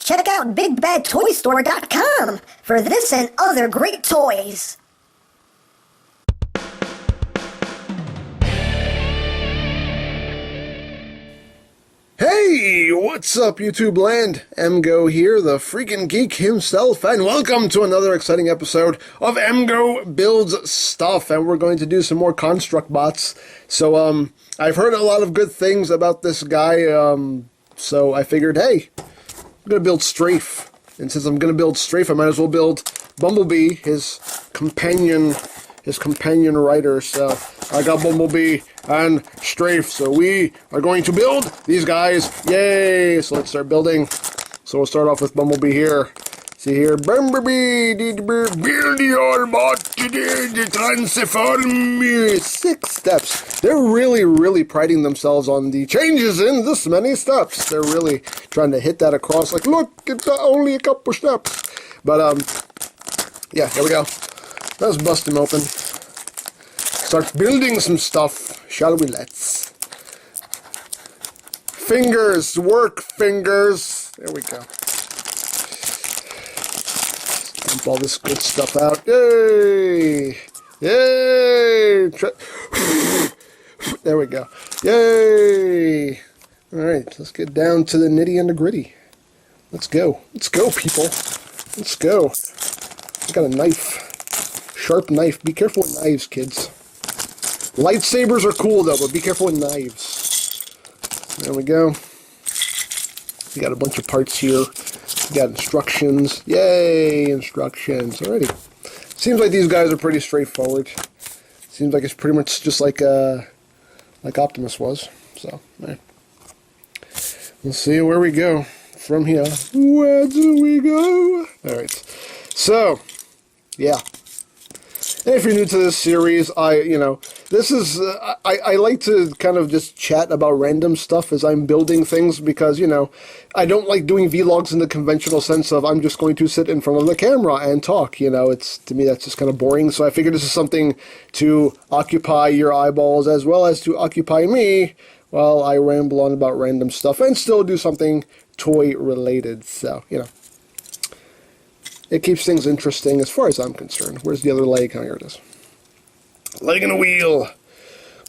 check out BigBadToyStore.com for this and other great toys. Hey, what's up, YouTube land? EmGo here, the freaking geek himself, and welcome to another exciting episode of EmGo Builds Stuff, and we're going to do some more construct bots. So, I've heard a lot of good things about this guy, so I figured, hey, I'm going to build Strafe, and since I'm going to build Strafe, I might as well build Bumblebee, his companion rider. So I got Bumblebee and Strafe, so we are going to build these guys. Yay! So let's start building. So we'll start off with Bumblebee here. See here, Bumblebee, build your bot today, transform me. 6 steps. They're really priding themselves on the changes in this many steps. They're really trying to hit that across, like, look, it's only a couple steps. But, yeah, here we go. Let's bust him open. Start building some stuff, shall we? Let's. Fingers, work fingers. There we go. Dump all this good stuff out. Yay! Yay! There we go. Yay! Alright, let's get down to the nitty and the gritty. Let's go. Let's go, people. Let's go. I got a knife. Sharp knife. Be careful with knives, kids. Lightsabers are cool, though, but be careful with knives. There we go. We got a bunch of parts here. We got instructions. Yay, instructions. Alrighty. Seems like these guys are pretty straightforward. Seems like it's pretty much just like Optimus was. So, alright. Let's see where we go from here. Where do we go? Alright. So, yeah. If you're new to this series, this is, I like to kind of just chat about random stuff as I'm building things because, I don't like doing vlogs in the conventional sense of I'm just going to sit in front of the camera and talk, to me that's just kind of boring, so I figured this is something to occupy your eyeballs as well as to occupy me while I ramble on about random stuff and still do something toy related, so, It keeps things interesting as far as I'm concerned. Where's the other leg? Oh, here it is. Leg and a wheel.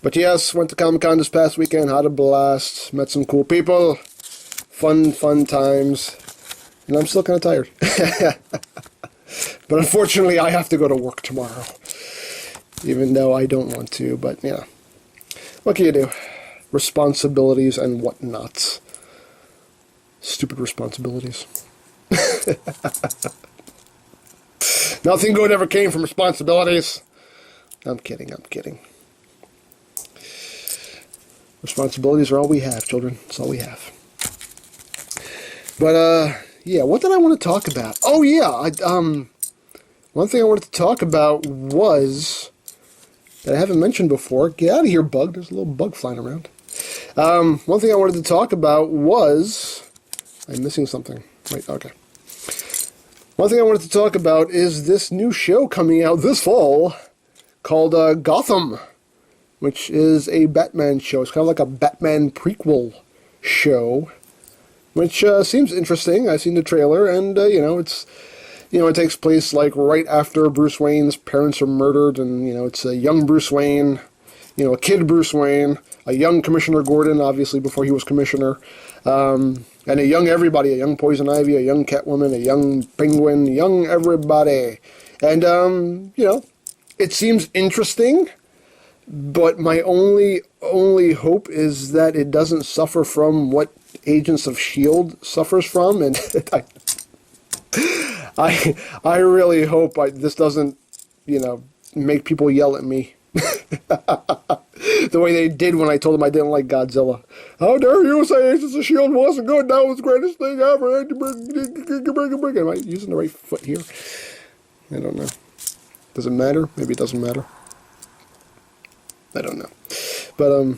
But yes, went to Comic-Con this past weekend. Had a blast. Met some cool people. Fun times. And I'm still kind of tired. But unfortunately, I have to go to work tomorrow. Even though I don't want to. But yeah. What can you do? Responsibilities and whatnots. Stupid responsibilities. Nothing good ever came from responsibilities. I'm kidding. Responsibilities are all we have, children. It's all we have. But, yeah, what did I want to talk about? Oh, yeah, one thing I wanted to talk about was, that I haven't mentioned before, get out of here, bug, there's a little bug flying around. One thing I wanted to talk about was, I'm missing something. Wait, okay. One thing I wanted to talk about is this new show coming out this fall called Gotham, which is a Batman show. It's kind of like a Batman prequel show, which seems interesting. I've seen the trailer, and it takes place like right after Bruce Wayne's parents are murdered, and it's a young Bruce Wayne, a kid Bruce Wayne, a young Commissioner Gordon, obviously before he was Commissioner. And a young everybody, a young Poison Ivy, a young Catwoman, a young Penguin, young everybody. And, it seems interesting, but my only hope is that it doesn't suffer from what Agents of S.H.I.E.L.D. suffers from, and I really hope this doesn't, make people yell at me. The way they did when I told them I didn't like Godzilla. How dare you say Agents of S.H.I.E.L.D. wasn't good? That was the greatest thing ever. Am I using the right foot here? I don't know. Does it matter? Maybe it doesn't matter. I don't know. But,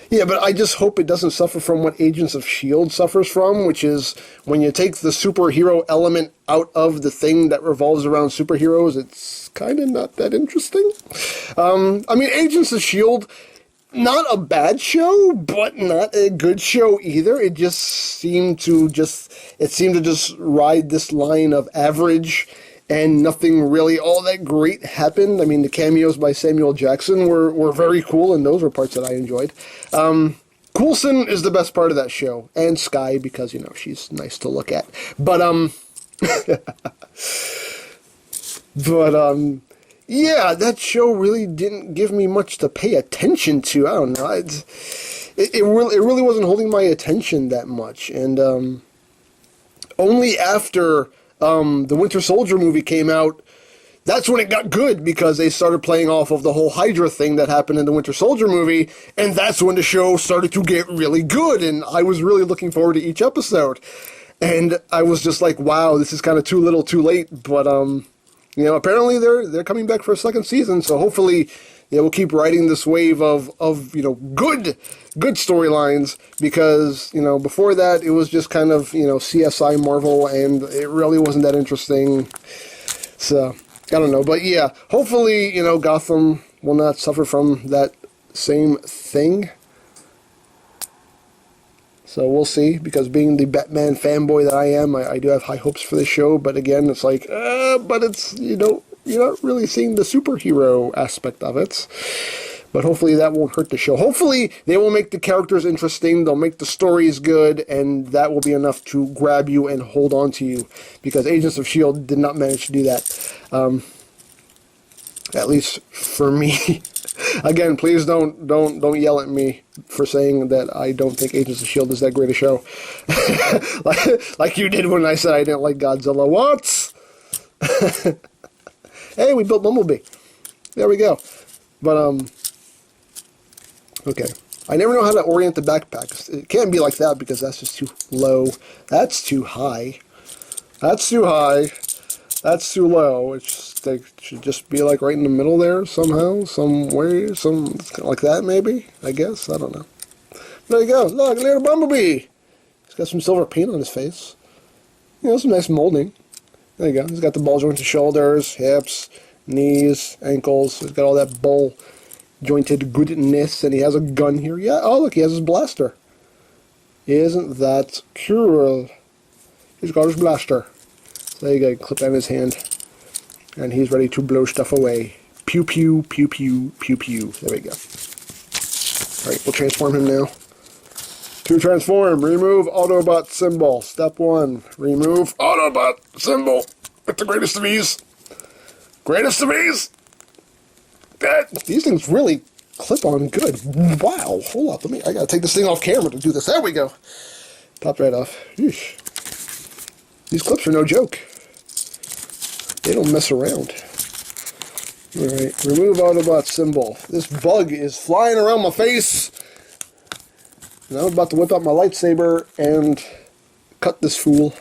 yeah, but I just hope it doesn't suffer from what Agents of S.H.I.E.L.D. suffers from, which is when you take the superhero element out of the thing that revolves around superheroes, it's kind of not that interesting. I mean, Agents of S.H.I.E.L.D., not a bad show, but not a good show either. It just seemed to just ride this line of average, and nothing really all that great happened. I mean, the cameos by Samuel Jackson were very cool, and those were parts that I enjoyed. Coulson is the best part of that show, and Skye, because, you know, she's nice to look at. But, yeah, that show really didn't give me much to pay attention to. I don't know. It really wasn't holding my attention that much. And only after the Winter Soldier movie came out, that's when it got good, because they started playing off of the whole Hydra thing that happened in the Winter Soldier movie, and that's when the show started to get really good, and I was really looking forward to each episode. And I was just like, wow, this is kind of too little too late, but, you know, apparently they're coming back for a second season, so hopefully, you know, we'll keep riding this wave of you know, good storylines, because, you know, before that, it was just kind of, you know, CSI Marvel, and it really wasn't that interesting, so, I don't know, but yeah, hopefully, you know, Gotham will not suffer from that same thing. So we'll see, because being the Batman fanboy that I am, I do have high hopes for the show, but again, it's like, but it's, you know, you're not really seeing the superhero aspect of it. But hopefully that won't hurt the show. Hopefully they will make the characters interesting, they'll make the stories good, and that will be enough to grab you and hold on to you, because Agents of S.H.I.E.L.D. did not manage to do that. At least for me. Again, please don't yell at me for saying that I don't think Agents of S.H.I.E.L.D. is that great a show. like you did when I said I didn't like Godzilla. What? Hey, we built Bumblebee. There we go. But, okay. I never know how to orient the backpack. It can't be like that, because that's just too low. That's too high. That's too high. That's too low. They should just be like right in the middle there somehow, somewhere, like that maybe, I guess. I don't know. There you go. Look, little Bumblebee. He's got some silver paint on his face. You know, some nice molding. There you go. He's got the ball jointed shoulders, hips, knees, ankles. He's got all that ball jointed goodness, and he has a gun here. Yeah, oh look, he has his blaster. Isn't that cool? He's got his blaster. So there you go, clip that in his hand. And he's ready to blow stuff away. Pew pew, pew pew, pew pew. There we go. Alright, we'll transform him now. To transform, remove Autobot symbol. Step 1, remove Autobot symbol with the greatest of ease. Greatest of ease! These things really clip on good. Wow, hold up, I gotta take this thing off camera to do this. There we go. Popped right off. Eesh. These clips are no joke. They don't mess around. Alright, remove Autobot symbol. This bug is flying around my face. And I'm about to whip out my lightsaber and cut this fool.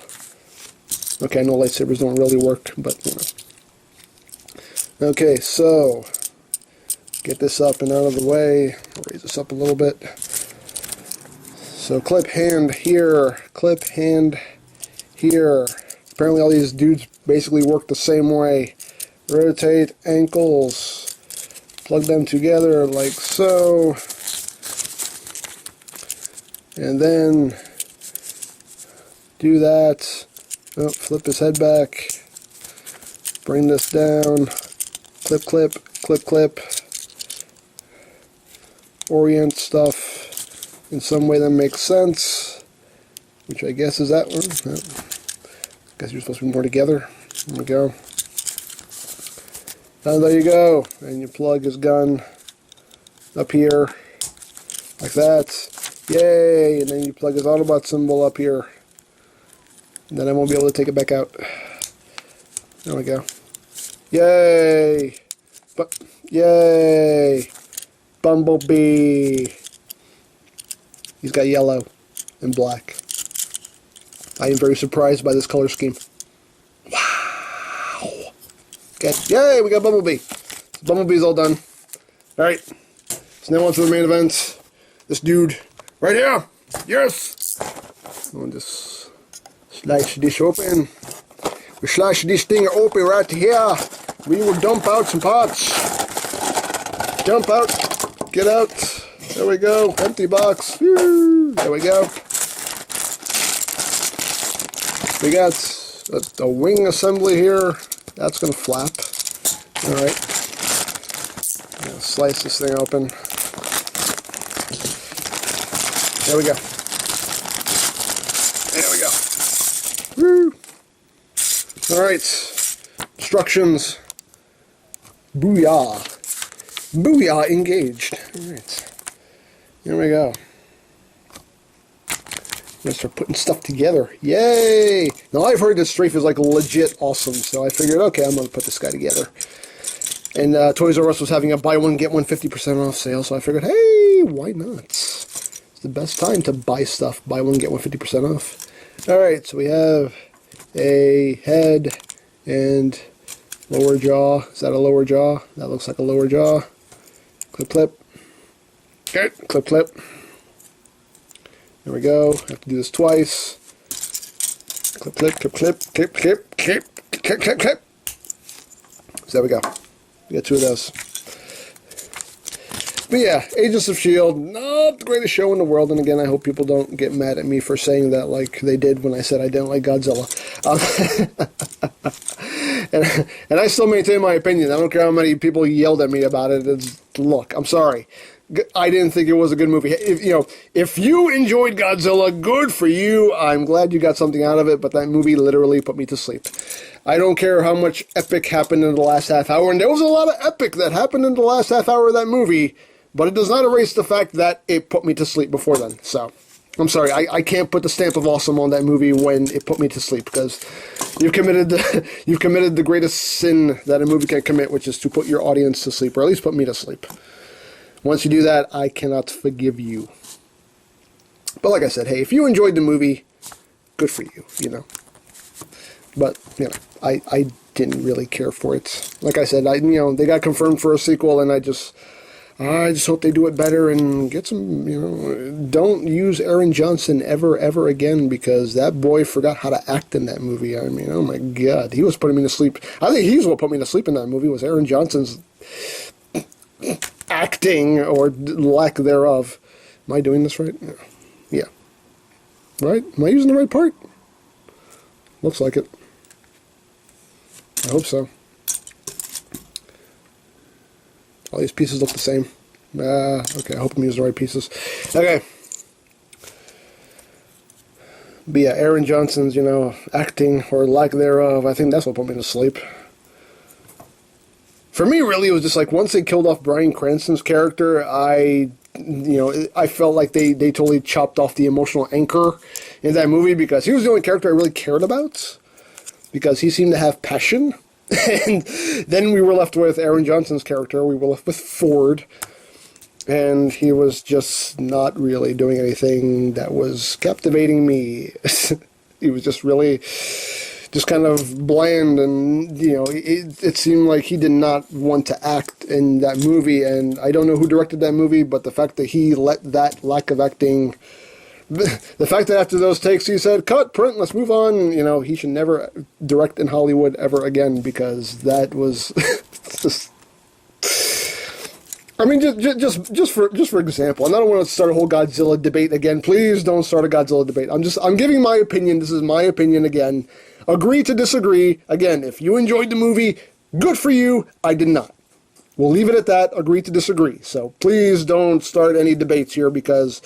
Okay, I know lightsabers don't really work, but you know. Okay, so get this up and out of the way. I'll raise this up a little bit. So clip hand here, clip hand here. Apparently all these dudes basically work the same way. Rotate ankles. Plug them together like so. And then do that. Oh, flip his head back. Bring this down. Clip, clip, clip, clip. Orient stuff in some way that makes sense. Which I guess is that one. I guess you're supposed to be more together. There we go. And there you go. And you plug his gun up here. Like that. Yay! And then you plug his Autobot symbol up here. And then I won't be able to take it back out. There we go. Yay! But yay! Bumblebee! He's got yellow and black. I am very surprised by this color scheme. Wow! Okay, yay! We got Bumblebee. Bumblebee's all done. Alright. So now on to the main event. This dude right here! Yes! I'll just slice this open. We slice this thing open right here. We will dump out some parts. Jump out. Get out. There we go. Empty box. Woo. There we go. We got a wing assembly here. That's going to flap. Alright. Slice this thing open. There we go. There we go. Woo. Alright. Instructions. Booyah. Booyah engaged. Alright. Here we go. I'm going to start putting stuff together. Yay! Now, I've heard that Strafe is like legit awesome, so I figured, okay, I'm going to put this guy together. And Toys R Us was having a buy one, get one 50% off sale, so I figured, hey, why not? It's the best time to buy stuff. Buy one, get one 50% off. Alright, so we have a head and lower jaw. Is that a lower jaw? That looks like a lower jaw. Clip, clip. Okay, clip, clip. There we go. Have to do this twice. Clip, clip, clip, clip, clip, clip, clip, clip, clip, clip. So there we go. We got two of those. But yeah, Agents of S.H.I.E.L.D., not the greatest show in the world. And again, I hope people don't get mad at me for saying that like they did when I said I didn't like Godzilla. And I still maintain my opinion. I don't care how many people yelled at me about it. Look, I'm sorry. I didn't think it was a good movie. If you enjoyed Godzilla, good for you. I'm glad you got something out of it, but that movie literally put me to sleep. I don't care how much epic happened in the last half hour, and there was a lot of epic that happened in the last half hour of that movie, but it does not erase the fact that it put me to sleep before then. So, I'm sorry, I can't put the stamp of awesome on that movie when it put me to sleep, because you've committed the greatest sin that a movie can commit, which is to put your audience to sleep, or at least put me to sleep. Once you do that, I cannot forgive you. But like I said, hey, if you enjoyed the movie, good for you, you know. But, you know, I didn't really care for it. Like I said, they got confirmed for a sequel, and I just hope they do it better and get some, don't use Aaron Johnson ever again, because that boy forgot how to act in that movie. I mean, oh my God, he was putting me to sleep. I think he's what put me to sleep in that movie, was Aaron Johnson's acting, or lack thereof. Am I doing this right? Yeah. Right? Am I using the right part? Looks like it. I hope so. All these pieces look the same. Okay, I hope I'm using the right pieces. Okay. But yeah, Aaron Johnson's, acting, or lack thereof, I think that's what put me to sleep. For me, really, it was just like, once they killed off Bryan Cranston's character, I felt like they totally chopped off the emotional anchor in that movie, because he was the only character I really cared about, because he seemed to have passion. And then we were left with Aaron Johnson's character. We were left with Ford, and he was just not really doing anything that was captivating me. He was just really just kind of bland, and it seemed like he did not want to act in that movie. And I don't know who directed that movie, but the fact that he let that lack of acting, the fact that after those takes he said, cut, print, let's move on, he should never direct in Hollywood ever again, because that was just, I mean, just for example, and I don't want to start a whole Godzilla debate again. Please don't start a Godzilla debate. I'm giving my opinion. This is my opinion again. Agree to disagree. Again, if you enjoyed the movie, good for you. I did not. We'll leave it at that. Agree to disagree. So please don't start any debates here, because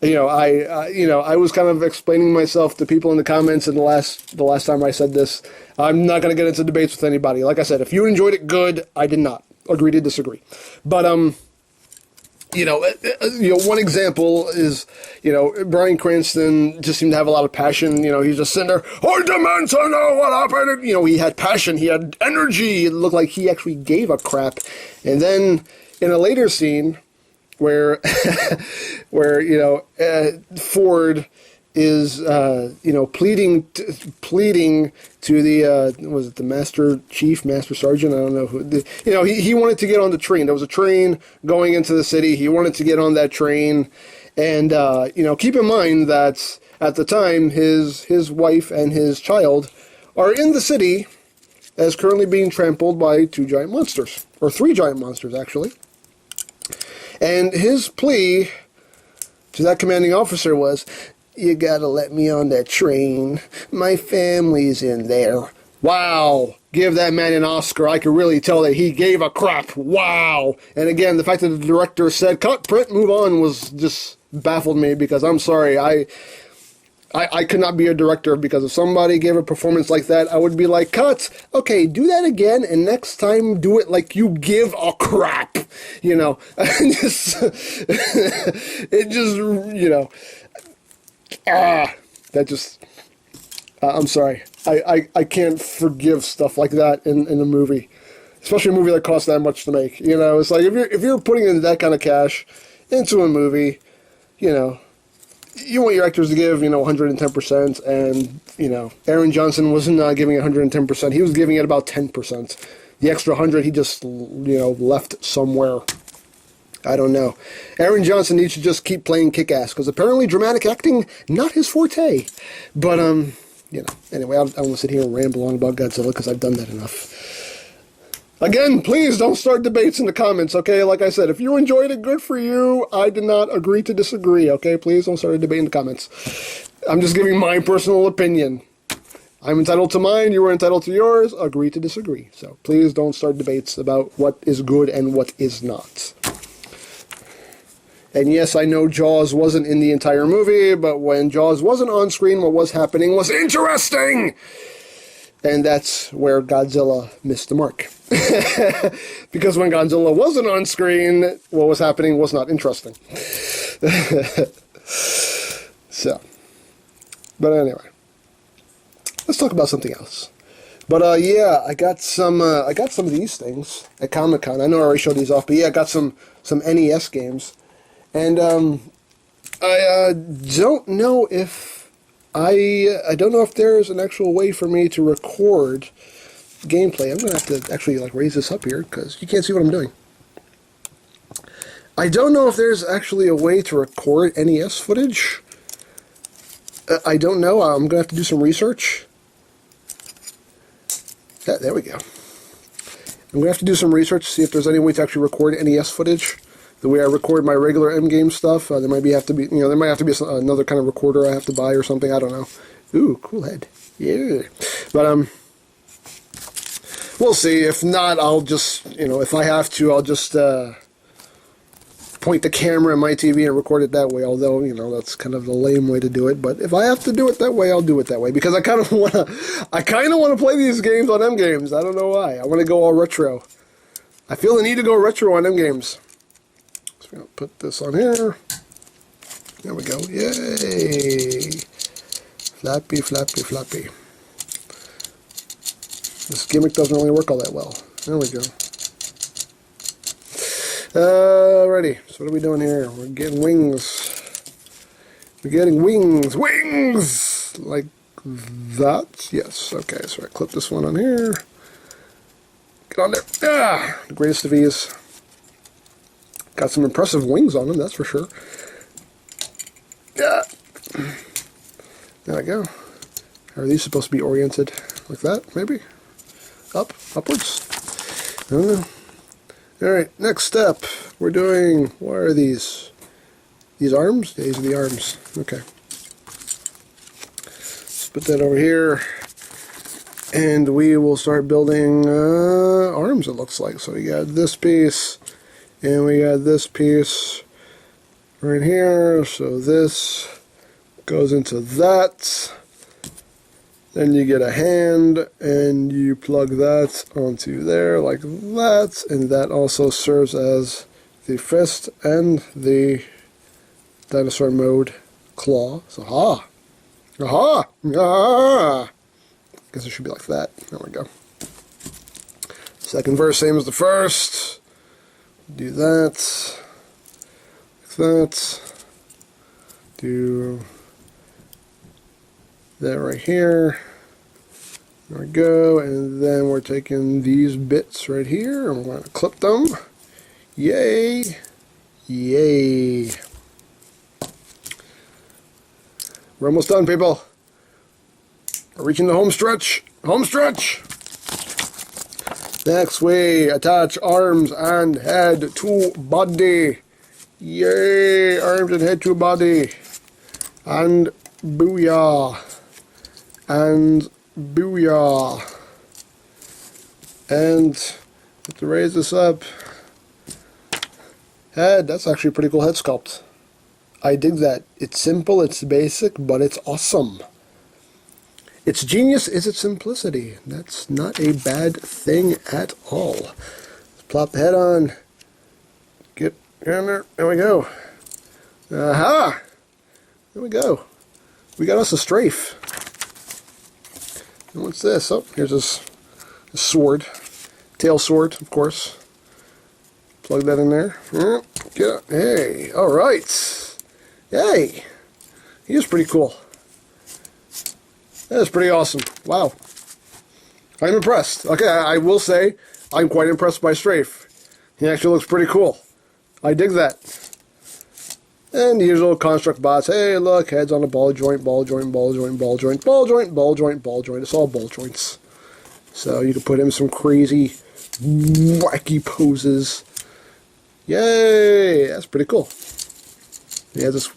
I was kind of explaining myself to people in the comments in the last time I said this. I'm not going to get into debates with anybody. Like I said, if you enjoyed it, good. I did not. Agree to disagree. But one example is, Bryan Cranston just seemed to have a lot of passion. He's just sitting there, I demand to know what happened. He had passion, he had energy. It looked like he actually gave a crap. And then in a later scene where, Ford is, pleading to the, was it the Master Sergeant? I don't know who. He wanted to get on the train. There was a train going into the city. He wanted to get on that train. And, keep in mind that at the time, his wife and his child are in the city as currently being trampled by 2 giant monsters. Or 3 giant monsters, actually. And his plea to that commanding officer was, "You gotta let me on that train. My family's in there." Wow. Give that man an Oscar. I could really tell that he gave a crap. Wow. And again, the fact that the director said, "Cut, print, move on," was just baffled me, because I'm sorry, I could not be a director, because if somebody gave a performance like that, I would be like, "Cut, okay, do that again, and next time do it like you give a crap," you know. It just, you know, that just, I'm sorry, I can't forgive stuff like that in a movie, especially a movie that costs that much to make. You know, it's like if you're putting in that kind of cash into a movie, you know, you want your actors to give, 110%, and, Aaron Johnson wasn't giving 110%. He was giving it about 10%. The extra 100 he just, left somewhere. I don't know. Aaron Johnson needs to just keep playing kick-ass, because apparently dramatic acting, not his forte. But, anyway, I won't sit here and ramble on about Godzilla, because I've done that enough. Again, please don't start debates in the comments, okay? Like I said, if you enjoyed it, good for you. I did not agree to disagree, okay? Please don't start a debate in the comments. I'm just giving my personal opinion. I'm entitled to mine, you are entitled to yours. Agree to disagree. So please don't start debates about what is good and what is not. And yes, I know Jaws wasn't in the entire movie, but when Jaws wasn't on screen, what was happening was interesting! And that's where Godzilla missed the mark. Because when Godzilla wasn't on screen, what was happening was not interesting. So, but anyway, let's talk about something else. But yeah, I got some of these things at Comic-Con. I know I already showed these off, but yeah, I got some NES games, and I don't know if I don't know if there's an actual way for me to record gameplay. I'm going to have to actually raise this up here, because you can't see what I'm doing. I don't know if there's actually a way to record NES footage. I don't know. I'm going to have to do some research. Yeah, there we go. I'm going to have to do some research to see if there's any way to actually record NES footage. The way I record my regular EmGame stuff, there might have to be another kind of recorder I have to buy or something. I don't know. Ooh, cool head. Yeah. But we'll see. If not, I'll just, if I have to, I'll just point the camera in my TV and record it that way. Although, that's kind of the lame way to do it. But if I have to do it that way, I'll do it that way, because I kind of want to play these games on EmGames. I don't know why. I want to go all retro. I feel the need to go retro on EmGames. I'll put this on here. There we go. Yay! Flappy, flappy, flappy. This gimmick doesn't really work all that well. There we go. Alrighty. So what are we doing here? We're getting wings. We're getting wings. Wings! Like that? Yes. Okay, so I clip this one on here. Get on there. Ah! The greatest of ease. Got some impressive wings on them, that's for sure. Yeah. There we go. Are these supposed to be oriented like that, maybe? Upwards? I don't know. Alright, next step. We're doing, what are these? These arms? Yeah, these are the arms. Okay. Let's put that over here. And we will start building arms, it looks like. So we got this piece. And we got this piece right here, so this goes into that. Then you get a hand, and you plug that onto there like that, and that also serves as the fist and the dinosaur mode claw. So, aha! Aha! Ah! Guess it should be like that. There we go. Second verse, same as the first. Do that, like that, do that right here, there we go, and then we're taking these bits right here, and we're going to clip them, yay, yay. We're almost done, people. We're reaching the home stretch, home stretch. Next we attach arms and head to body. Yay! Arms and head to body. And booyah. And booyah. And have to raise this up. Head, that's actually a pretty cool head sculpt. I dig that. It's simple, it's basic, but it's awesome. Its genius is its simplicity. That's not a bad thing at all. Let's plop the head on. Get down there. There we go. Aha! There we go. We got us a strafe. And what's this? Oh, here's his sword. Tail sword, of course. Plug that in there. Hey, alright. Hey! He is pretty cool. That is pretty awesome. Wow. I'm impressed. Okay, I will say, I'm quite impressed by Strafe. He actually looks pretty cool. I dig that. And the usual construct bots. Hey, look, head's on a ball joint, ball joint, ball joint, ball joint, ball joint, ball joint, ball joint. It's all ball joints. So you can put him in some crazy, wacky poses. Yay! That's pretty cool. He has this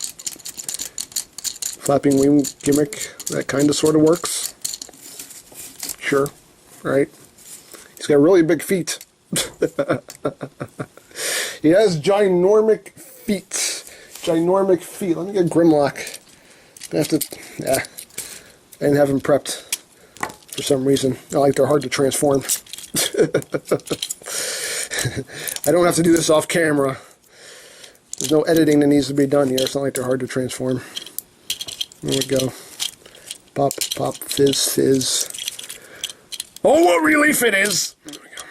flapping wing gimmick that kind of sort of works. Sure, right? He's got really big feet. He has ginormic feet. Ginormic feet. Let me get Grimlock. I have to. Yeah, I didn't have him prepped for some reason. I like they're hard to transform. I don't have to do this off camera. There's no editing that needs to be done here. It's not like they're hard to transform. There we go. Pop, pop, fizz, fizz. Oh, what relief it is! There we go.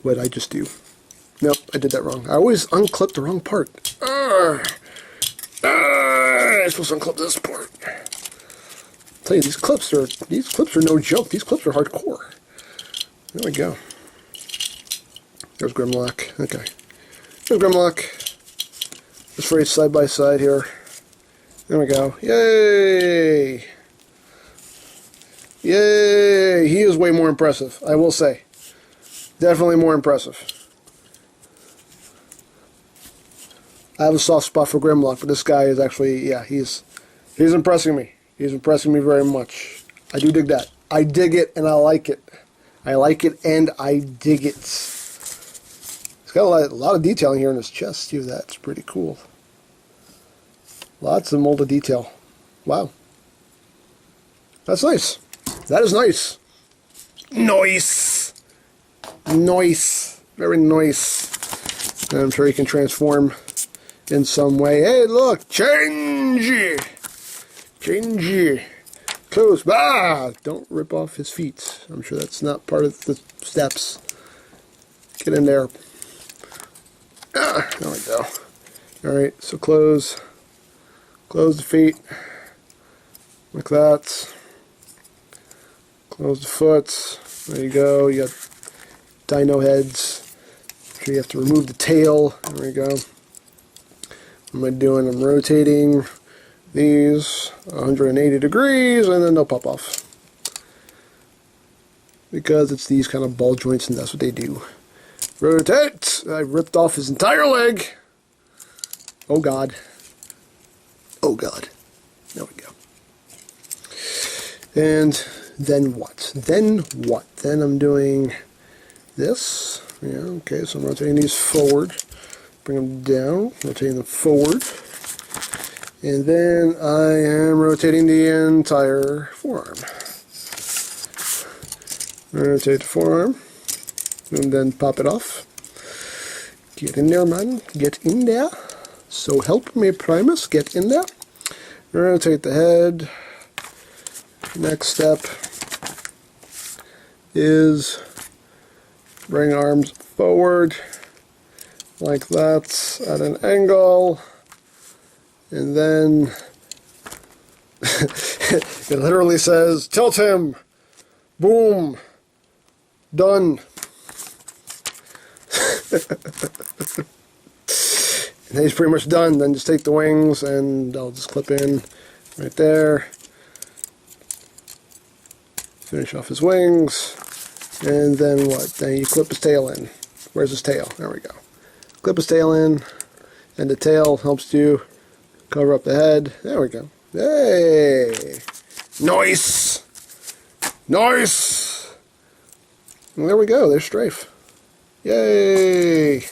What did I just do? Nope, I did that wrong. I always unclip the wrong part. I'm supposed to unclip this part. I'll tell you, these clips are no joke. These clips are hardcore. There we go. There's Grimlock. Okay. There's Grimlock. Let's race side by side here. There we go. Yay! Yay! He is way more impressive, I will say. Definitely more impressive. I have a soft spot for Grimlock, but this guy is actually, yeah, he's impressing me. He's impressing me very much. I do dig that. I dig it and I like it. I like it and I dig it. He's got a lot of detailing here in his chest too. That's pretty cool. Lots of molded detail. Wow. That's nice. That is nice. Nice. Nice. Very nice. And I'm sure he can transform in some way. Hey, look! Change! Change! Close. Ah! Don't rip off his feet. I'm sure that's not part of the steps. Get in there. Ah! There we go. Alright, so close. Close the feet. Like that. Close the foot. There you go. You got dino heads. So you have to remove the tail. There we go. What am I doing? I'm rotating these 180 degrees and then they'll pop off. Because it's these kind of ball joints and that's what they do. Rotate! I ripped off his entire leg. Oh God. Oh God. There we go. And then what? Then what? Then I'm doing this. Yeah, okay, so I'm rotating these forward. Bring them down, rotating them forward. And then I am rotating the entire forearm. Rotate the forearm. And then pop it off. Get in there, man. Get in there. So help me, Primus. Get in there. Rotate the head. Next step is bring arms forward like that at an angle, and then it literally says tilt him, boom, done. And he's pretty much done. Then just take the wings and I'll just clip in right there. Finish off his wings, and then what? Then you clip his tail in. Where's his tail? There we go. clip his tail in, and the tail helps to cover up the head. There we go. Hey! Nice! Nice! And there we go. There's Strafe. Yay!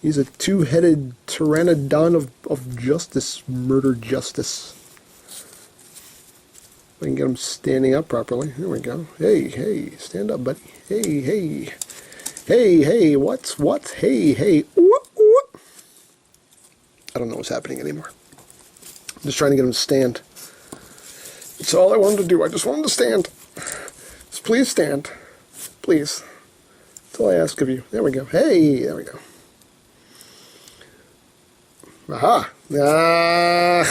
He's a two-headed pteranodon of justice. Murder justice. If I can get him standing up properly. There we go. Hey, hey, stand up, buddy. Hey, hey. Hey, hey, what? Hey, hey. What? I don't know what's happening anymore. I'm just trying to get him to stand. That's all I wanted to do. I just want him to stand. Just please stand. Please. That's all I ask of you. There we go. Hey, there we go. Aha! Aha!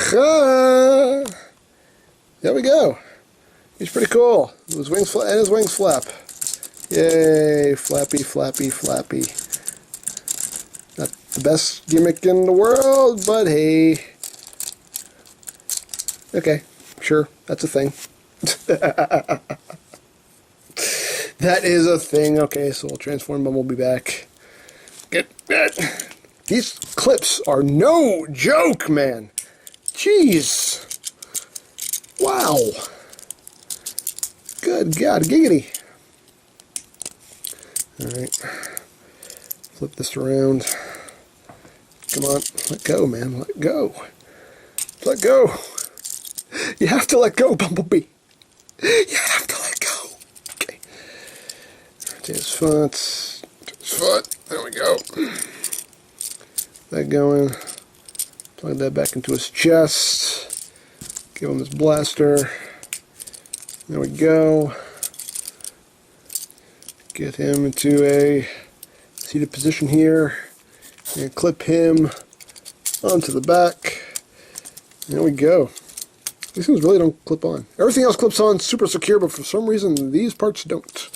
There we go. He's pretty cool. His wings and his wings flap. Yay! Flappy, flappy, flappy. Not the best gimmick in the world, but hey. Okay, sure, that's a thing. That is a thing. Okay, so we'll transform Bumblebee back. Get that. These clips are no joke, man. Jeez. Wow. Good God, giggity. Alright. Flip this around. Come on, let go, man. Let go. Let go. You have to let go, Bumblebee. You have to let go. Okay. Take his foot. Take his foot. There we go. That going. Plug that back into his chest. Give him his blaster. There we go. Get him into a seated position here. And clip him onto the back. There we go. These things really don't clip on. Everything else clips on super secure, but for some reason these parts don't.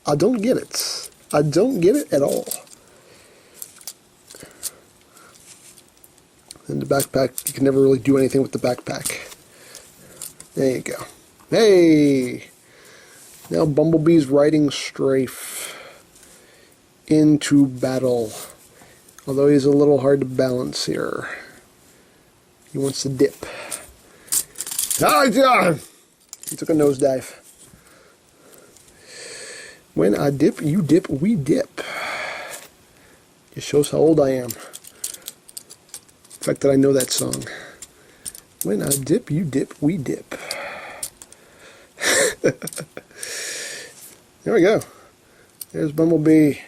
I don't get it. I don't get it at all. And the backpack, you can never really do anything with the backpack. There you go. Hey! Now Bumblebee's riding Strafe into battle. Although he's a little hard to balance here. He wants to dip. Ah, yeah! He took a nosedive. When I dip, you dip, we dip. It shows how old I am. The fact that I know that song. When I dip, you dip, we dip. There we go. There's Bumblebee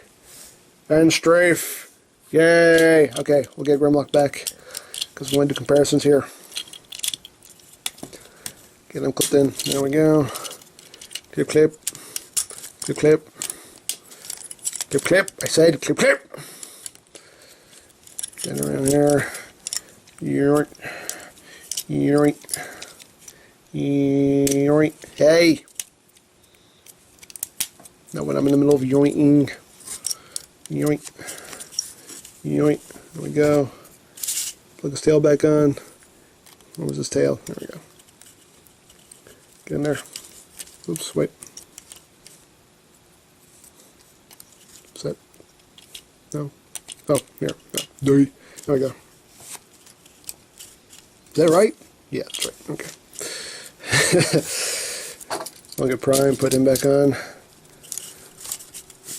and Strafe. Yay! Okay, we'll get Grimlock back because we want to do comparisons here. Get them clipped in. There we go. Clip, clip. Clip, clip. Clip, clip. I said clip, clip. Get around here. Yoink. Yoink. Yoink. Hey! Not when I'm in the middle of yoinking. Yoink. Yoink. There we go. Plug his tail back on. Where was his tail? There we go. Get in there. Oops, wait. Is that? No. Oh, here. No. There we go. Is that right? Yeah, that's right. Okay. I'll get Prime, put him back on.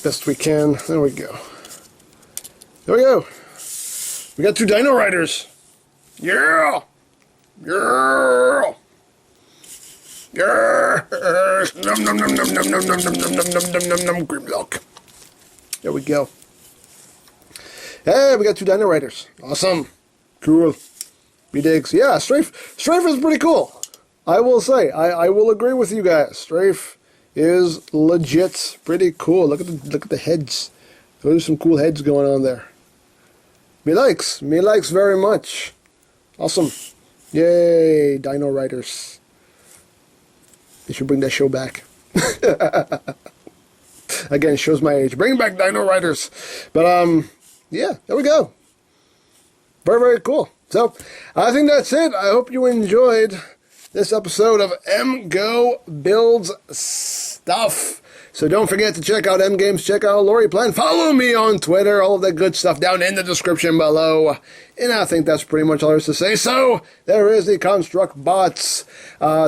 Best we can. There we go. There we go. We got 2 Dino Riders. Yeah! Yeah! Yes! Num num num num num num num num num num num num num Grimlock. There we go. Hey, we got 2 Dino Riders. Awesome. Cool. B-Digs. Yeah, Strafe is pretty cool. I will say, I will agree with you guys. Strafe is legit pretty cool. Look at the heads. Those are some cool heads going on there. Me likes very much. Awesome. Yay, Dino Riders. They should bring that show back. Again, it shows my age. Bring back Dino Riders. But yeah, there we go. Very, very cool. So, I think that's it. I hope you enjoyed this episode of EmGo Builds Stuff. So don't forget to check out EmGames, check out Lori Plan, follow me on Twitter, all of that good stuff down in the description below. And I think that's pretty much all there is to say. So, there is the Construct Bots,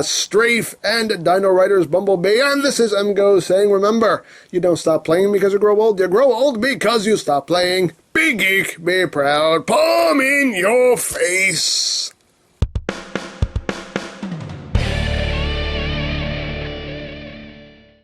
Strafe and Dino Rider's Bumblebee. And this is EmGo saying, remember, you don't stop playing because you grow old. You grow old because you stop playing. Be geek, be proud, palm in your face.